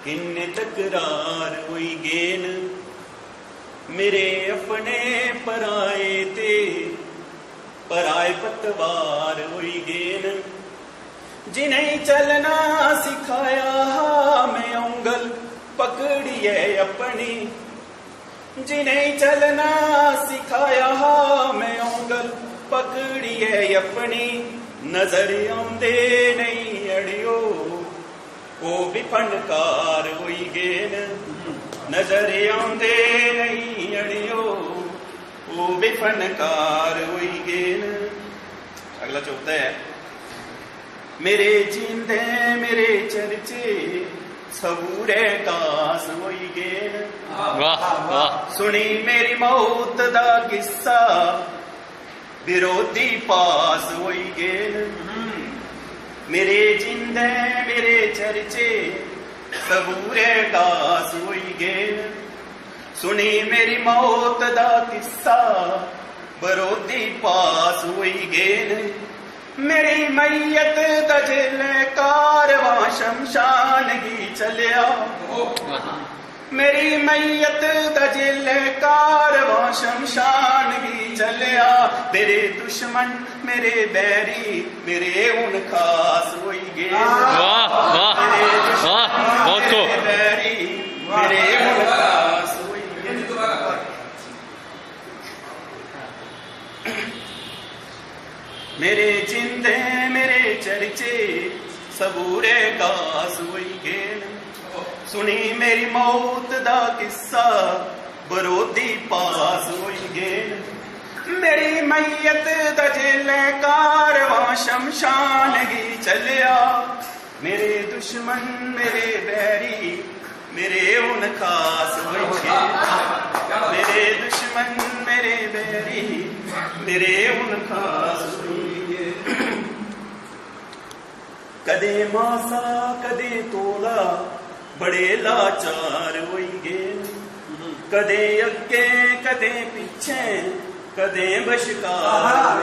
किन्ने तकरार हुई गेन मेरे अपने पराए ते पराए पतवार हुई गेन जिन्हें चलना सिखाया मैं उंगल पकड़िए अपनी जिन्हें चलना सिखाया मैं उंगल पकड़िए अपनी नजर आंदे नहीं अड़ियो वो भी फनकार हुई गेन नजर आंदे नहीं अड़ियो वो भी फनकार हुई गेन। अगला चौथा है मेरे जिंदे मेरे चर्चे सबूरे कास हुई गेन। वाह वाह। सुनी मेरी मौत दा किस्सा विरोधी पास हुई गेन मेरे जिंदे मेरे चर्चे सबूरे कास हुई गेन सुनी मेरी मौत दा किस्सा विरोधी पास हुई गेन मेरी मैयत दजले कारवां शमशान की चलिया मेरी मैयत दजले कारवां शमशान की चलिया तेरे दुश्मन मेरे बैरी मेरे उन खास हुई गे। वाह वाह वाह बहुत को बैरी मेरे उन खास हुई गे। मेरे जिंदे मेरे चर्चे सबूरे कास हुई गे सुनी मेरी मौत दा किस्सा विरोधी पास हुई गे मेरी मैयत दजले कारवां शमशान की चलिया मेरे दुश्मन मेरे बैरी मेरे उन खास हुई गे मेरे दुश्मन मेरे बैरी मेरे उन खास हुई गे। कदे मासा कदे तोला बड़े लाचार हुई गे कदे अगे कदे पीछे कदे बशकार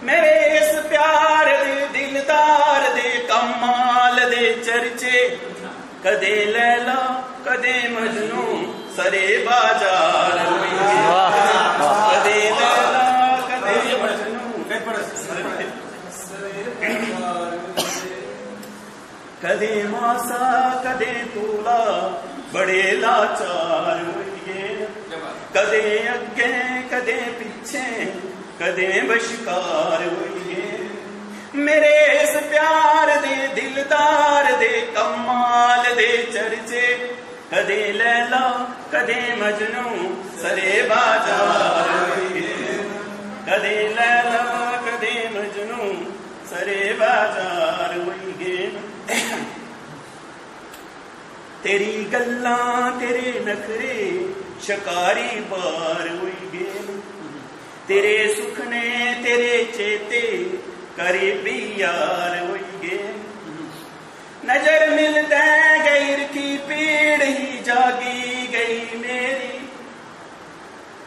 मेरे इस प्यार दे दिलदार दे कमाल दे चर्चे कदे लैला कदे मजनू सरे बाजार हुई गे कदे लैला कदे मजनू कदे मासा कदे तोला बड़े लाचार हुई गे कदे अगे कदे पीछे कदे बशकार हुई गे मेरे इस प्यार दे दिलदार दे कमाल दे चर्चे कदे लैला कदे मजनू सरे बाजार हुई गे कदे लैला कदे मजनू सरे बाजार हुई गे। तेरी गल्लां तेरे नखरे शकारी बार हुई गे तेरे सुखने तेरे चेते करीबी यार हुई गे नजर मिलते गैर की पीड़ ही जागी गई मेरी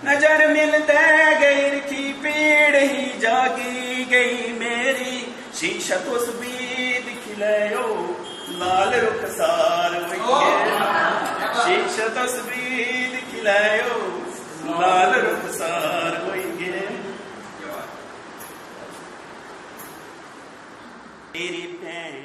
नजर मिलते गैर की पीड़ ही जागी गई मेरी शीशा तस्वीर खिलायो लाल रुखसार हुई गे शीशा तस्वीर खिलायो लाल रुखसार हुई गे। तेरी भैन